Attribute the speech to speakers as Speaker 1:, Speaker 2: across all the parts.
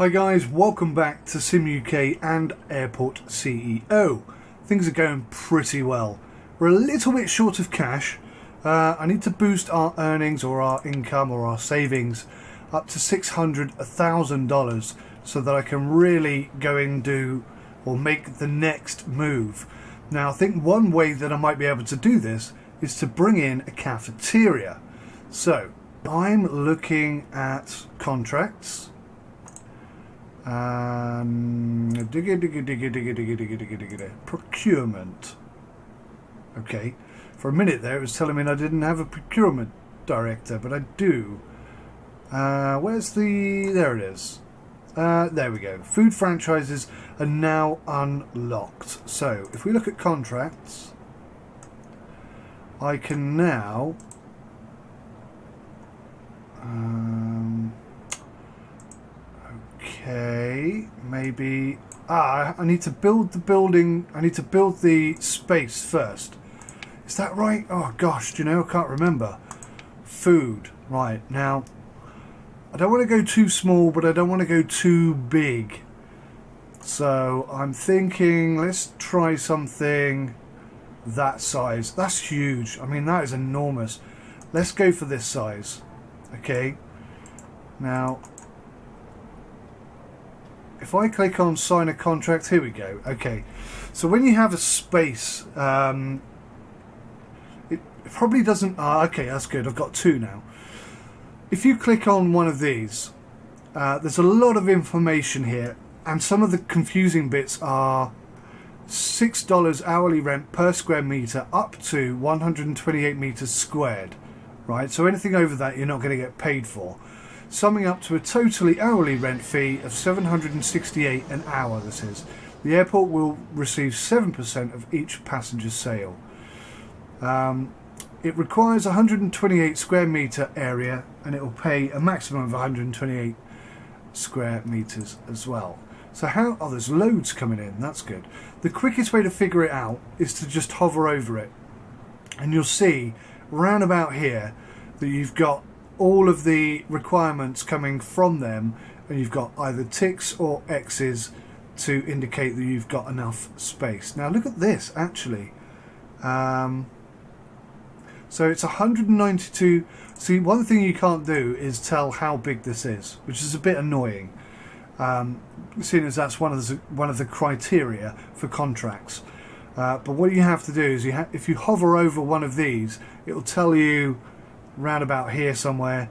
Speaker 1: Hi guys, welcome back to Sim UK and Airport CEO. Things are going pretty well. We're a little bit short of cash. I need to boost our earnings or our income or our savings up to $600,000 so that I can really go and do or make the next move. Now I think one way that I might be able to do this is to bring in a cafeteria. So I'm looking at contracts. Procurement. Okay, for a minute there it was telling me I didn't have a procurement director, but I do. Where's the... there it is. There we go. Food franchises are now unlocked. So if we look at contracts, I can now okay, maybe I need to build the building. I need to build the space first. Is that right? Oh gosh, do you know, I can't remember. Food. Right, now I don't want to go too small, but I don't want to go too big. So I'm thinking let's try something that size. That's huge. I mean, that is enormous. Let's go for this size. Okay, now if I click on sign a contract, here we go. Okay, so when you have a space, it probably doesn't... okay, that's good. I've got two now. If you click on one of these, there's a lot of information here, and some of the confusing bits are $6 hourly rent per square meter up to 128 meters squared, right? So anything over that you're not going to get paid for. Summing up to a totally hourly rent fee of $768 an hour. This is. The airport will receive 7% of each passenger sale. It requires 128 square meter area, and it will pay a maximum of 128 square meters as well. So how... oh, there's loads coming in. That's good. The quickest way to figure it out is to just hover over it, and you'll see round about here that you've got all of the requirements coming from them, and you've got either ticks or X's to indicate that you've got enough space. Now look at this actually. So it's 192. See, one thing you can't do is tell how big this is, which is a bit annoying, seeing as that's one of the criteria for contracts. But what you have to do is if you hover over one of these, it will tell you round about here somewhere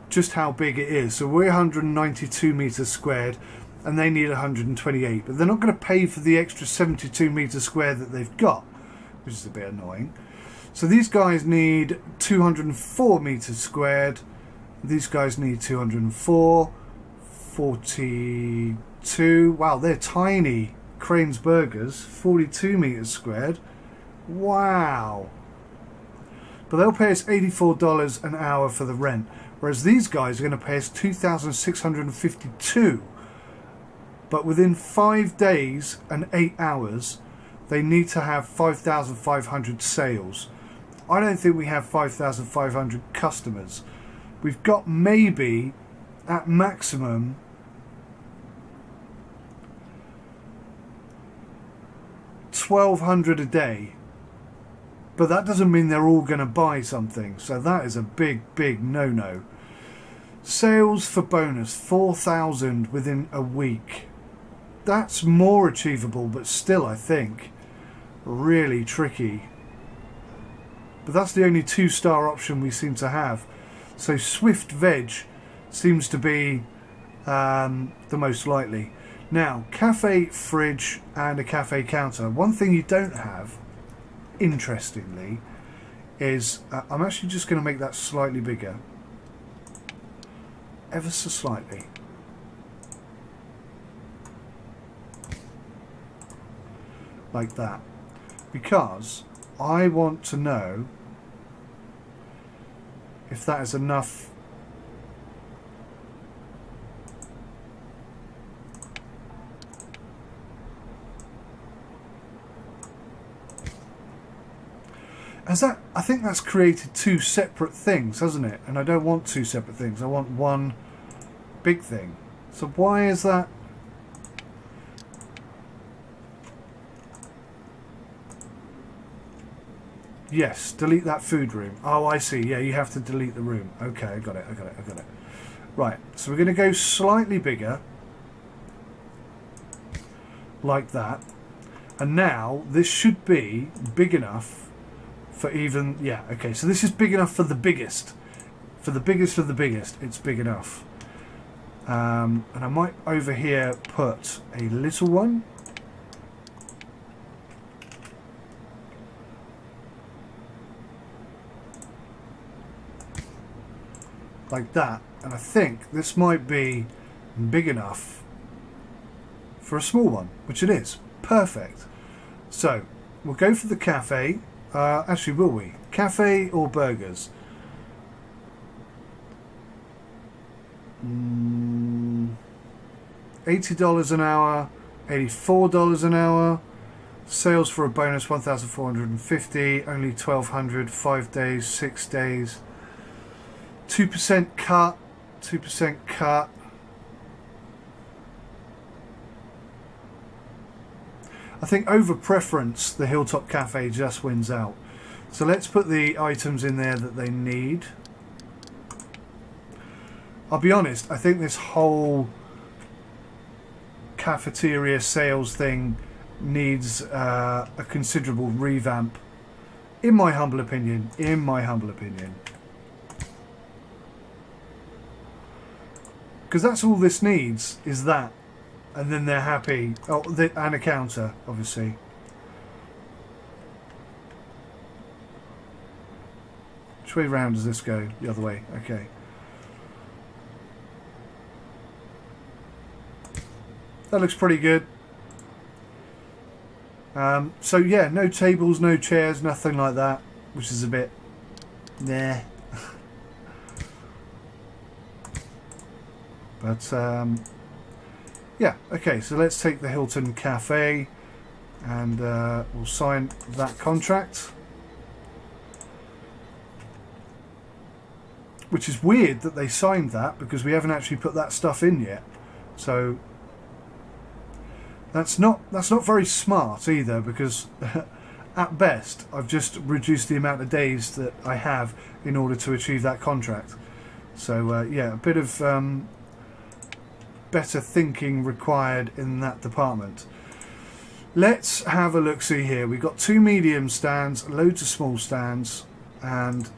Speaker 1: just how big it is. So we're 192 meters squared and they need 128, but they're not going to pay for the extra 72 meters squared that they've got, which is a bit annoying. So these guys need 204 meters squared, these guys need 204, 42, wow, they're tiny. Crane's Burgers, 42 meters squared, wow. But they'll pay us $84 an hour for the rent, whereas these guys are going to pay us $2,652. But within 5 days and 8 hours, they need to have 5,500 sales. I don't think we have 5,500 customers. We've got maybe, at maximum, 1,200 a day. But that doesn't mean they're all going to buy something. So that is a big, big no-no. Sales for bonus, 4,000 within a week. That's more achievable, but still, I think, really tricky. But that's the only 2-star option we seem to have. So Swift Veg seems to be the most likely. Now, cafe fridge and a cafe counter. One thing you don't have, interestingly, is I'm actually just going to make that slightly bigger, ever so slightly, like that, because I want to know if that is enough. I think that's created two separate things, hasn't it? And I don't want two separate things. I want one big thing. So why is that? Yes, delete that food room. Oh, I see. Yeah, you have to delete the room. Okay, I got it. Right, so we're going to go slightly bigger. Like that. And now this should be big enough for even... Yeah, okay, so this is big enough for the biggest. For the biggest of the biggest, it's big enough. And I might over here put a little one. Like that. And I think this might be big enough for a small one, which it is. Perfect. So we'll go for the cafe. Actually, will we? Cafe or burgers? $80 an hour, $84 an hour. Sales for a bonus 1,450. Only 1,200. 5 days, 6 days. 2% cut. 2% cut. I think over preference, the Hilltop Cafe just wins out. So let's put the items in there that they need. I'll be honest, I think this whole cafeteria sales thing needs a considerable revamp. In my humble opinion. Because that's all this needs, is that. And then they're happy. Oh, and a counter, obviously. Which way round does this go? The other way. Okay. That looks pretty good. So yeah, no tables, no chairs, nothing like that. Which is a bit... nah. But... yeah, okay, so let's take the Hilton Cafe and we'll sign that contract. Which is weird that they signed that because we haven't actually put that stuff in yet. So that's not very smart either, because at best I've just reduced the amount of days that I have in order to achieve that contract. So yeah, a bit of better thinking required in that department. Let's have a look see here. We've got 2 medium stands, loads of small stands, and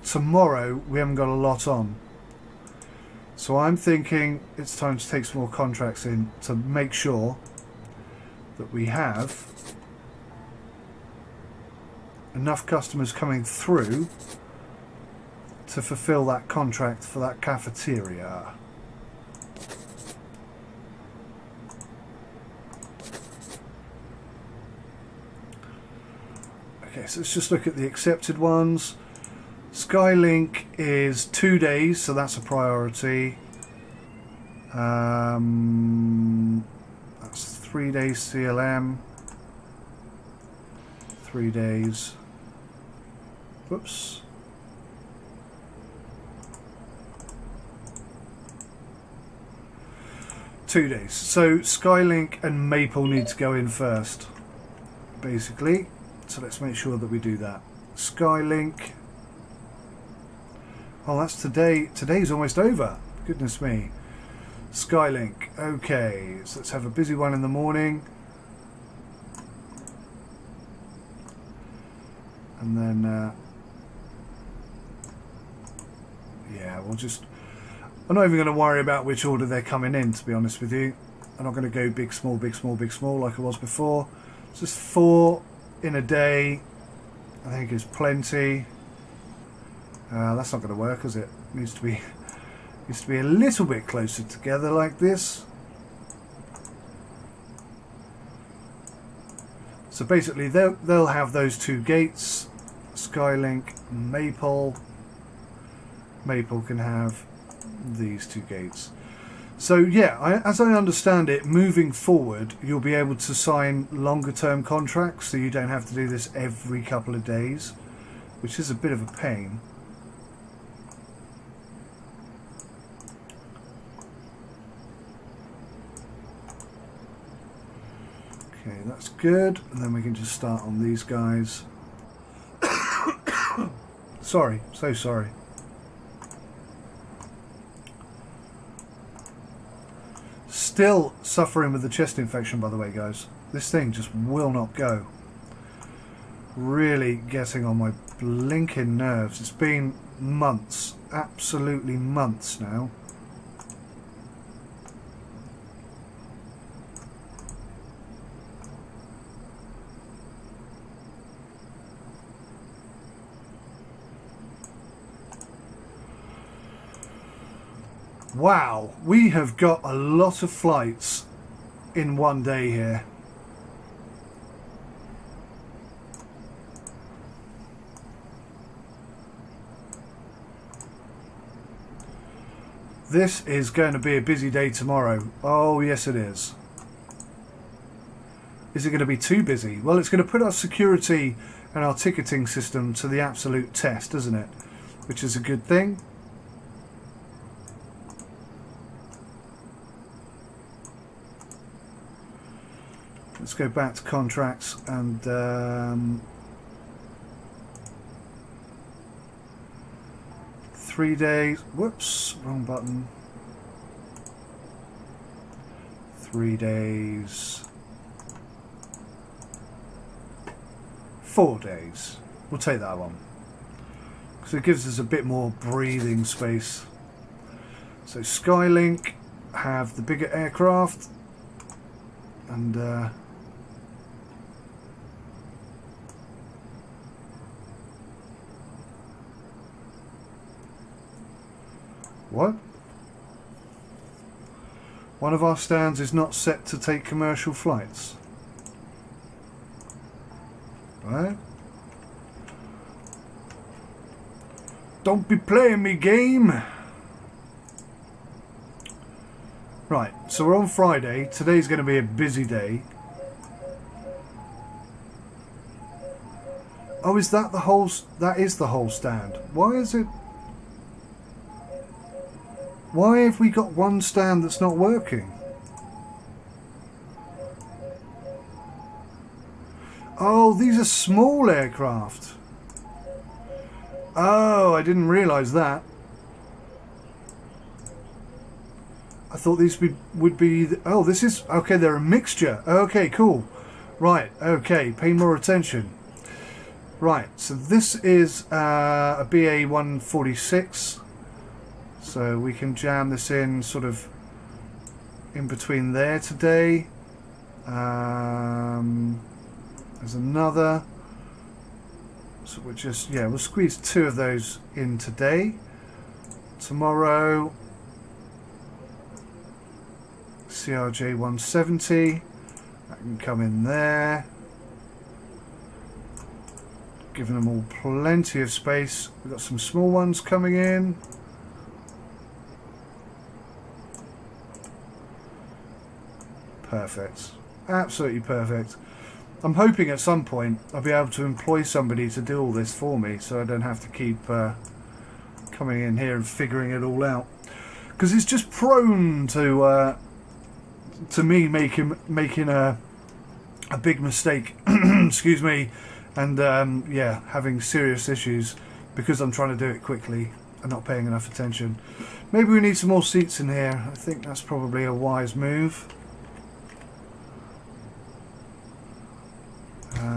Speaker 1: tomorrow we haven't got a lot on. So I'm thinking it's time to take some more contracts in to make sure that we have enough customers coming through to fulfill that contract for that cafeteria. Okay, so let's just look at the accepted ones. Skylink is 2 days, so that's a priority. That's 3 days CLM. 3 days. Whoops. Two days. So Skylink and Maple need to go in first, basically. So let's make sure that we do that. Skylink. Oh, that's today. Today's almost over. Goodness me. Skylink. Okay, so let's have a busy one in the morning. And then, yeah, we'll just... I'm not even going to worry about which order they're coming in, to be honest with you. I'm not going to go big, small, big, small, big, small like I was before. It's just 4 in a day. I think is plenty. That's not going to work, is it? It needs to be a little bit closer together like this. So basically they'll have those 2 gates. Skylink, Maple. Maple can have these 2 gates. So yeah, as I understand it, moving forward you'll be able to sign longer term contracts, so you don't have to do this every couple of days, which is a bit of a pain. Okay, that's good. And then we can just start on these guys. Sorry, so sorry. Still suffering with the chest infection, by the way, guys. This thing just will not go. Really getting on my blinking nerves. It's been months, absolutely months now. Wow, we have got a lot of flights in one day here. This is going to be a busy day tomorrow. Oh, yes it is. Is it going to be too busy? Well, it's going to put our security and our ticketing system to the absolute test, isn't it? Which is a good thing. Let's go back to contracts and 3 days. Whoops, wrong button. 3 days. 4 days. We'll take that one because it gives us a bit more breathing space. So Skylink have the bigger aircraft and what? One of our stands is not set to take commercial flights. Right? Don't be playing me, game! Right, so we're on Friday. Today's going to be a busy day. Oh, is that the whole... That is the whole stand. Why is it... Why have we got one stand that's not working? Oh, these are small aircraft. Oh, I didn't realise that. I thought these would be... Oh, this is... Okay, they're a mixture. Okay, cool. Right, okay, pay more attention. Right, so this is a BA 146. So we can jam this in sort of in between there today. There's another. So we'll just, yeah, we'll squeeze 2 of those in today. Tomorrow, CRJ 170. That can come in there. Giving them all plenty of space. We've got some small ones coming in. Perfect. Absolutely perfect. I'm hoping at some point I'll be able to employ somebody to do all this for me so I don't have to keep coming in here and figuring it all out. Because it's just prone to me making a big mistake, excuse me, and yeah, having serious issues because I'm trying to do it quickly and not paying enough attention. Maybe we need some more seats in here. I think that's probably a wise move.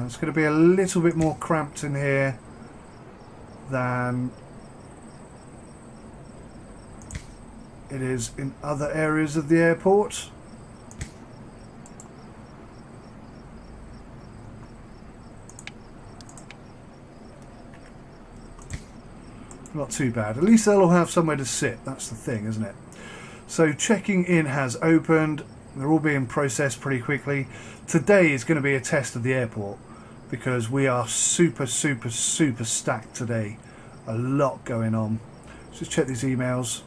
Speaker 1: It's going to be a little bit more cramped in here than it is in other areas of the airport. Not too bad. At least they'll all have somewhere to sit. That's the thing, isn't it? So checking in has opened. They're all being processed pretty quickly. Today is going to be a test of the airport because we are super stacked today. A lot going on. Let's just check these emails.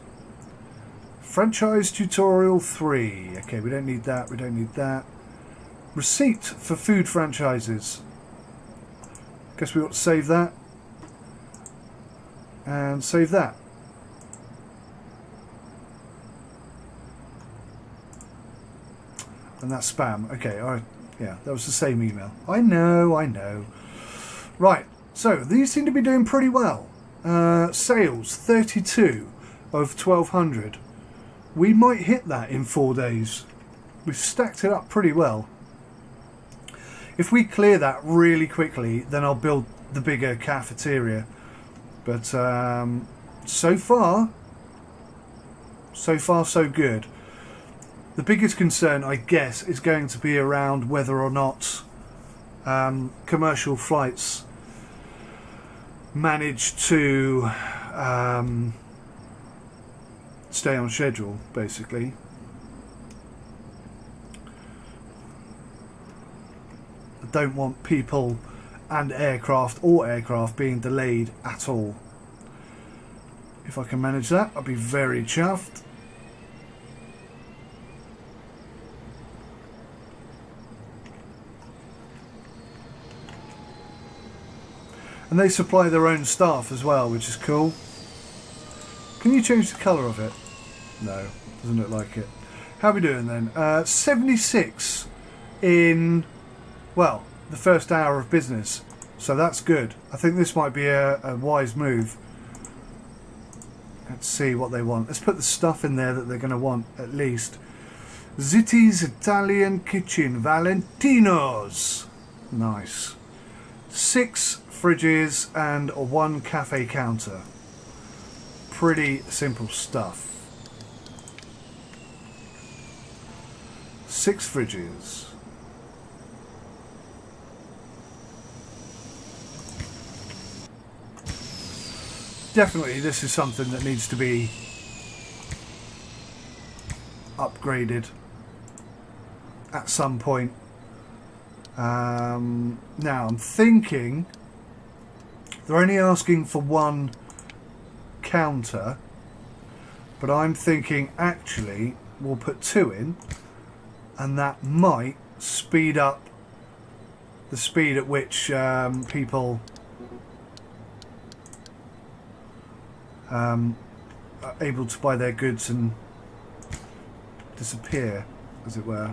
Speaker 1: Franchise tutorial 3. Okay, we don't need that. We don't need that. Receipt for food franchises. Guess we ought to save that. And save that. And that's spam. Okay, I Yeah, that was the same email. I know. Right, so these seem to be doing pretty well. Sales, 32 of 1,200. We might hit that in 4 days. We've stacked it up pretty well. If we clear that really quickly, then I'll build the bigger cafeteria. But so far so good. The biggest concern, I guess, is going to be around whether or not commercial flights manage to stay on schedule, basically. I don't want people and aircraft being delayed at all. If I can manage that, I'll be very chuffed. And they supply their own staff as well, which is cool. Can you change the colour of it? No, doesn't look like it. How are we doing then? 76 in, well, the first hour of business. So that's good. I think this might be a wise move. Let's see what they want. Let's put the stuff in there that they're going to want, at least. Zitti's Italian Kitchen, Valentino's. Nice. 6 fridges and 1 cafe counter. Pretty simple stuff. 6 fridges. Definitely this is something that needs to be upgraded at some point. Now I'm thinking they're only asking for 1 counter, but I'm thinking actually we'll put 2 in, and that might speed up the speed at which people are able to buy their goods and disappear, as it were.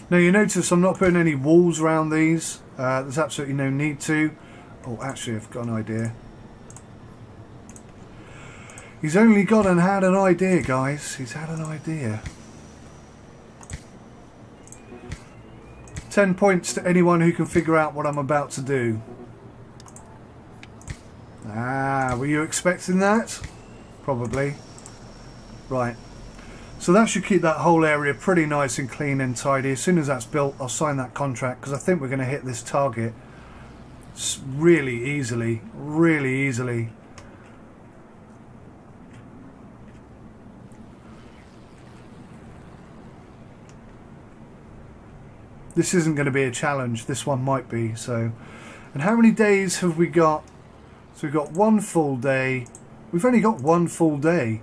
Speaker 1: Now you notice I'm not putting any walls around these. There's absolutely no need to. Oh, actually I've got an idea. He's only gone and had an idea, guys. He's had an idea. 10 points to anyone who can figure out what I'm about to do. Ah, were you expecting that? Probably. Right. So that should keep that whole area pretty nice and clean and tidy. As soon as that's built, I'll sign that contract, because I think we're going to hit this target really easily. Really easily. This isn't going to be a challenge. This one might be. So, and how many days have we got? So we've got 1 full day. We've only got 1 full day.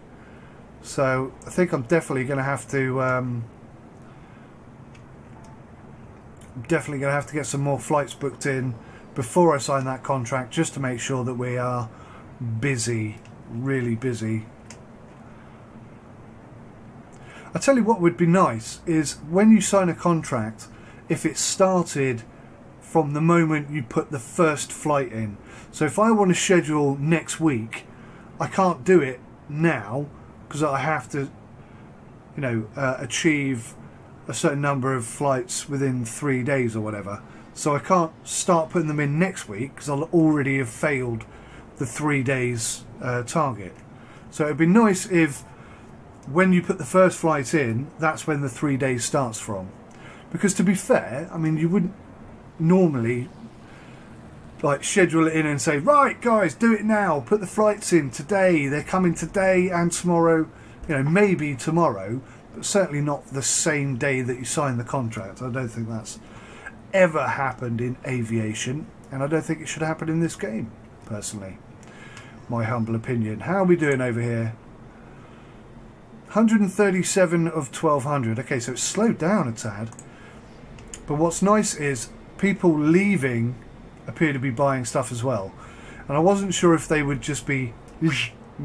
Speaker 1: So I think I'm definitely going to have to get some more flights booked in before I sign that contract, just to make sure that we are busy, really busy. I tell you what would be nice is when you sign a contract, if it started from the moment you put the first flight in. So if I want to schedule next week, I can't do it now because I have to, achieve a certain number of flights within 3 days or whatever. So I can't start putting them in next week because I'll already have failed the 3 days target. So it'd be nice if when you put the first flight in, that's when the 3 days starts from. Because to be fair, I mean, you wouldn't normally like schedule it in and say, right guys, do it now, put the flights in today, they're coming today and tomorrow, maybe tomorrow, but certainly not the same day that you sign the contract. I don't think that's ever happened in aviation, and I don't think it should happen in this game, personally. My humble opinion. How are we doing over here? 137 of 1,200. Okay, so it's slowed down a tad. But what's nice is people leaving appear to be buying stuff as well. And I wasn't sure if they would just be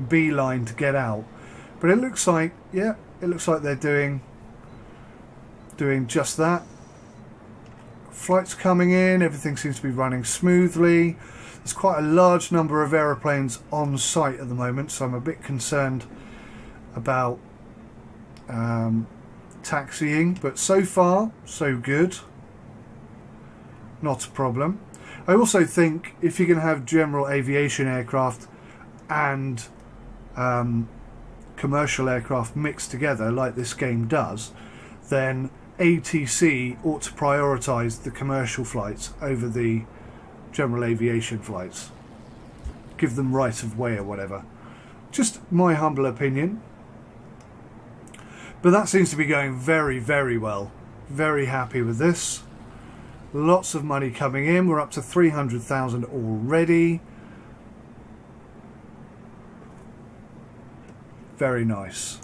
Speaker 1: beeline to get out. But it looks like, yeah, it looks like they're doing just that. Flights coming in, everything seems to be running smoothly. There's quite a large number of aeroplanes on site at the moment, so I'm a bit concerned about taxiing, but so far so good, not a problem. I also think if you're going to have general aviation aircraft and commercial aircraft mixed together like this game does, then ATC ought to prioritise the commercial flights over the general aviation flights. Give them right of way or whatever. Just my humble opinion. But that seems to be going very, very well. Very happy with this. Lots of money coming in. We're up to 300,000 already. Very nice.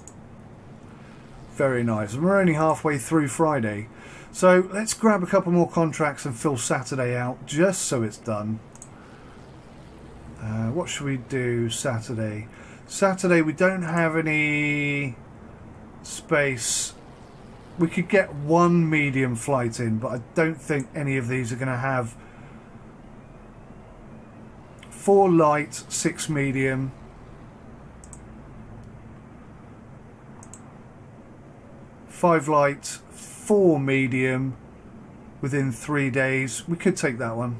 Speaker 1: Very nice. And we're only halfway through Friday. So let's grab a couple more contracts and fill Saturday out just so it's done. What should we do Saturday? Saturday we don't have any space. We could get one medium flight in, but I don't think any of these are going to have 4 light, 6 medium. 5 light, 4 medium within 3 days. We could take that one.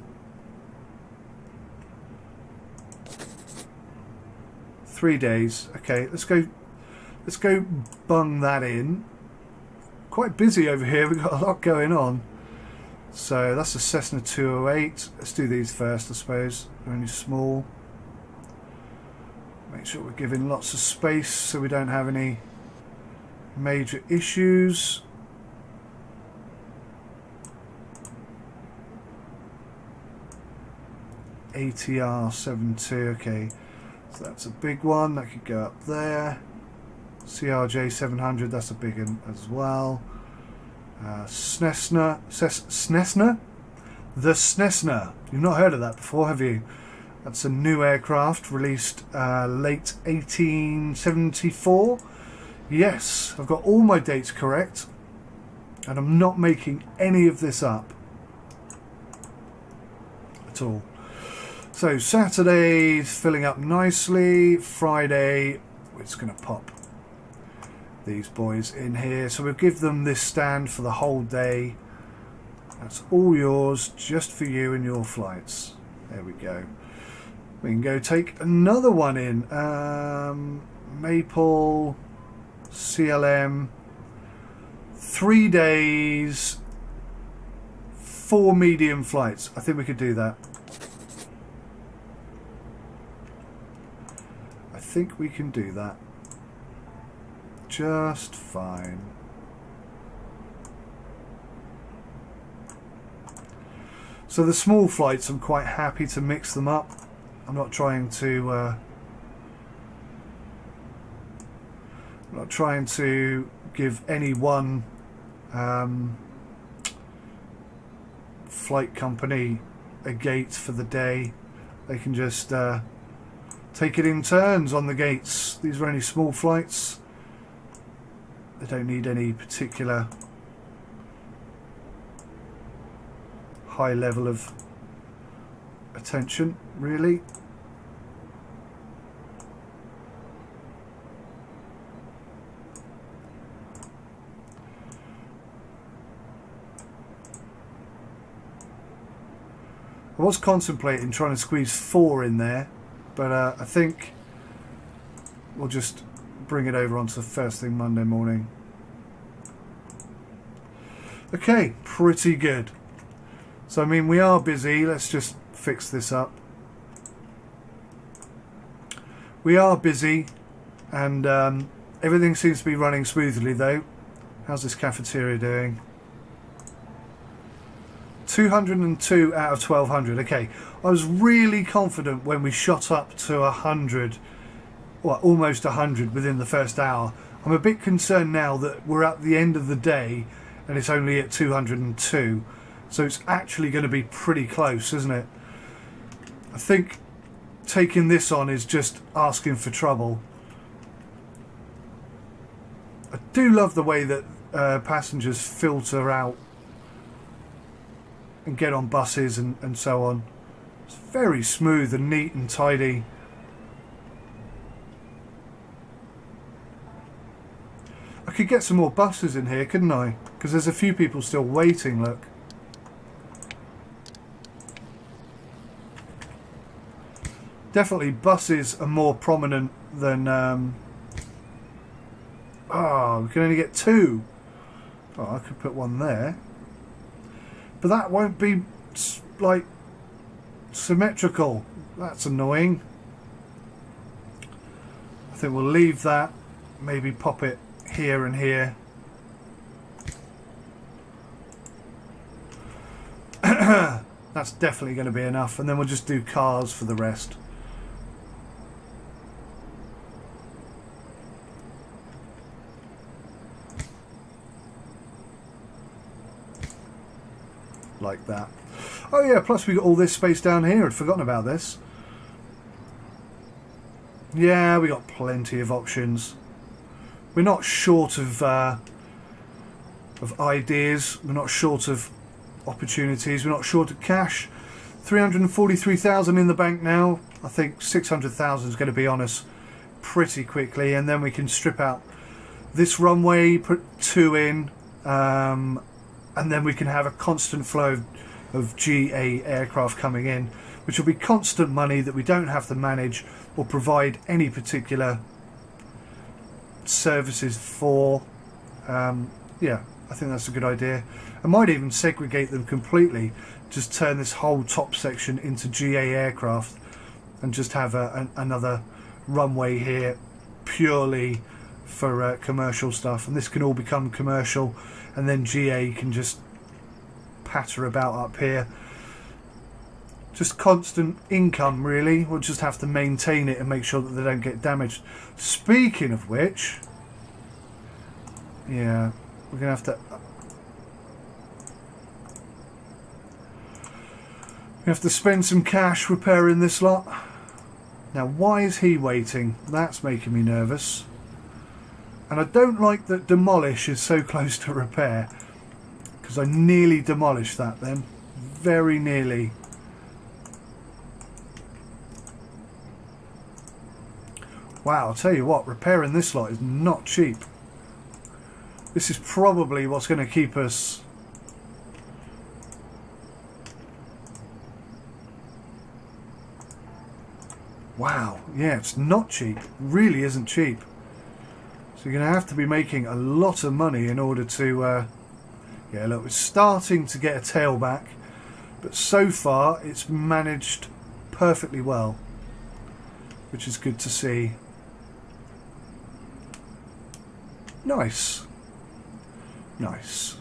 Speaker 1: 3 days. Okay, let's go bung that in. Quite busy over here, we've got a lot going on. So that's a Cessna 208. Let's do these first, I suppose. They're only small. Make sure we're giving lots of space so we don't have any major issues. ATR 72, okay, so that's a big one, that could go up there. CRJ 700, that's a big one as well. Cessna, the Cessna, you've not heard of that before, have you? That's a new aircraft released late 1874. Yes, I've got all my dates correct, and I'm not making any of this up at all. So Saturday's filling up nicely. Friday, we're just going to pop these boys in here. So we'll give them this stand for the whole day. That's all yours, just for you and your flights. There we go. We can go take another one in. Maple, CLM, 3 days, 4 medium flights. I think we could do that. I think we can do that just fine. So the small flights, I'm quite happy to mix them up. I'm not trying to give any one flight company a gate for the day. They can just take it in turns on the gates. These are only small flights. They don't need any particular high level of attention, really. I was contemplating trying to squeeze 4 in there, but I think we'll just bring it over onto the first thing Monday morning. Okay, pretty good. So I mean, we are busy. Let's just fix this up. We are busy, and everything seems to be running smoothly though. How's this cafeteria doing? 202 out of 1200. Okay, I was really confident when we shot up to 100, well, almost 100 within the first hour. I'm a bit concerned now that we're at the end of the day and it's only at 202. So it's actually going to be pretty close, isn't it? I think taking this on is just asking for trouble. I do love the way that passengers filter out and get on buses and so on. It's very smooth and neat and tidy. I could get some more buses in here, couldn't I? Because there's a few people still waiting, look. Definitely buses are more prominent than... oh, we can only get 2. Oh, I could put one there. But that won't be, like, symmetrical. That's annoying. I think we'll leave that. Maybe pop it here and here. That's definitely going to be enough. And then we'll just do cars for the rest. Like that. Oh yeah, plus we got all this space down here. I'd forgotten about this. Yeah, we got plenty of options. We're not short of ideas. We're not short of opportunities. We're not short of cash. 343,000 in the bank now. I think 600,000 is going to be on us pretty quickly, and then we can strip out this runway, put 2 in, and then we can have a constant flow of GA aircraft coming in, which will be constant money that we don't have to manage or provide any particular services for. Yeah, I think that's a good idea. I might even segregate them completely, just turn this whole top section into GA aircraft and just have another runway here purely for commercial stuff, and this can all become commercial, and then GA can just patter about up here. Just constant income, really. We'll just have to maintain it and make sure that they don't get damaged. Speaking of which, yeah, we're gonna have to spend some cash repairing this lot. Now, why is he waiting? That's making me nervous. And I don't like that demolish is so close to repair, because I nearly demolished that then. Very nearly. Wow, I'll tell you what, repairing this lot is not cheap. This is probably what's going to keep us... Wow, yeah, it's not cheap. It really isn't cheap. So you're going to have to be making a lot of money in order to... yeah, look, we're starting to get a tailback, but so far it's managed perfectly well, which is good to see. Nice. Nice.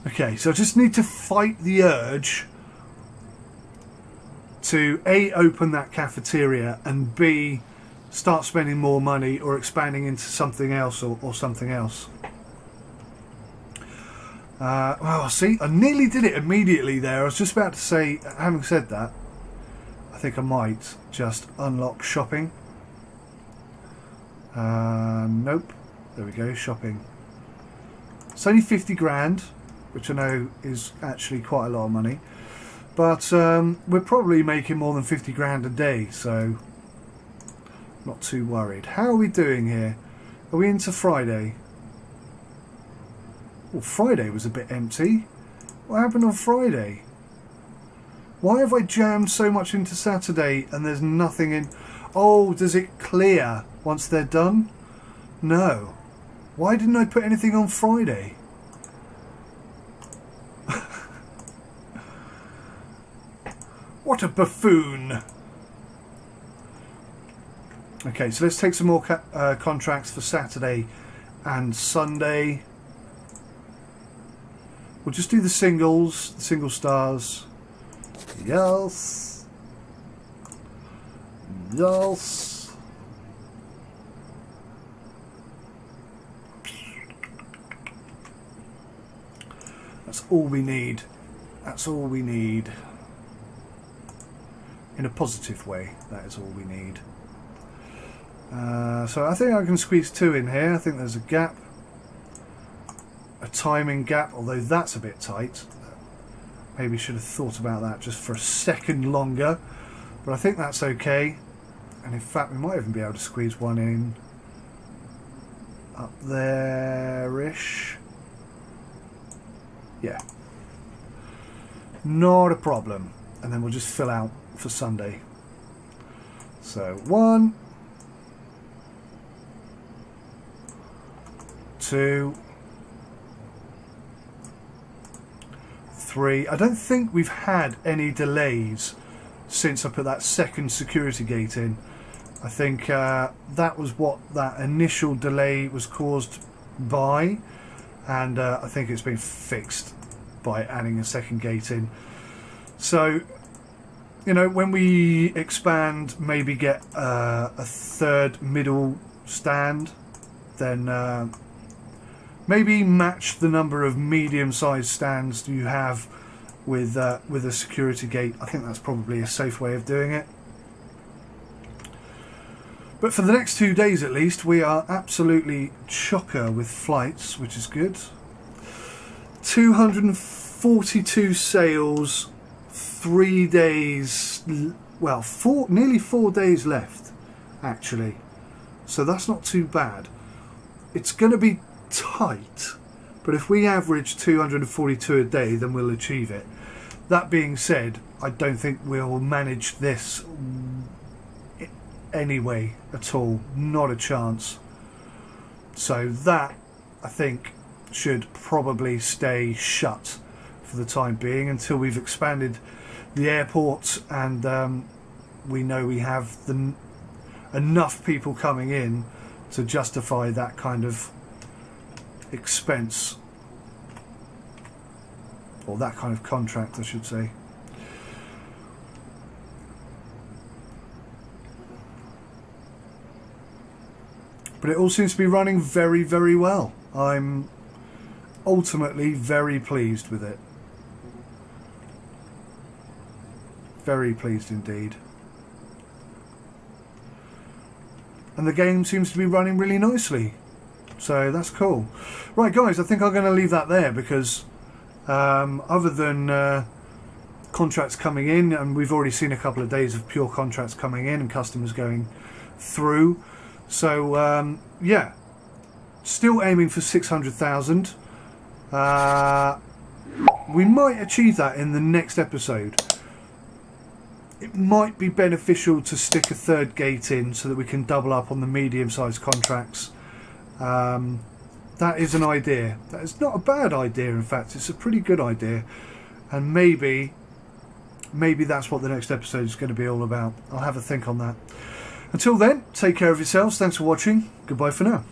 Speaker 1: Okay, so I just need to fight the urge to A, open that cafeteria, and B, start spending more money or expanding into something else or something else. Well, see, I nearly did it immediately there. I was just about to say, having said that, I think I might just unlock shopping. Nope. There we go, shopping. It's only 50 grand, which I know is actually quite a lot of money. But we're probably making more than 50 grand a day, so not too worried. How are we doing here? Are we into Friday? Well, Friday was a bit empty. What happened on Friday? Why have I jammed so much into Saturday and there's nothing in... Oh, does it clear once they're done? No. Why didn't I put anything on Friday? What a buffoon. Okay, so let's take some more contracts for Saturday and Sunday. We'll just do the single stars. Yes. Yes. That's all we need. That's all we need. In a positive way, that is all we need. So I think I can squeeze 2 in here. I think there's a gap. A timing gap, although that's a bit tight. Maybe should have thought about that just for a second longer. But I think that's okay. And in fact, we might even be able to squeeze 1 in. Up there-ish. Yeah. Not a problem. And then we'll just fill out for Sunday. So 1, 2, 3. I don't think we've had any delays since I put that second security gate in. I think that was what that initial delay was caused by, and I think it's been fixed by adding a second gate in. So, you know, when we expand, maybe get a 3rd middle stand, then maybe match the number of medium-sized stands you have with a security gate. I think that's probably a safe way of doing it. But for the next 2 days at least, we are absolutely chocker with flights, which is good. 242 sales, 3 days, well, nearly 4 days left, actually. So that's not too bad. It's going to be tight, but if we average 242 a day, then we'll achieve it. That being said, I don't think we'll manage this anyway at all. Not a chance. So that, I think, should probably stay shut for the time being until we've expanded the airport and we know we have enough people coming in to justify that kind of expense, or that kind of contract, I should say. But it all seems to be running very, very well. I'm ultimately very pleased with it. Very pleased indeed. And the game seems to be running really nicely. So that's cool. Right, guys, I think I'm going to leave that there because other than contracts coming in, and we've already seen a couple of days of pure contracts coming in and customers going through. So, yeah, still aiming for 600,000. We might achieve that in the next episode. It might be beneficial to stick a 3rd gate in so that we can double up on the medium-sized contracts. That is an idea. That is not a bad idea, in fact. It's a pretty good idea. And maybe that's what the next episode is going to be all about. I'll have a think on that. Until then, take care of yourselves. Thanks for watching. Goodbye for now.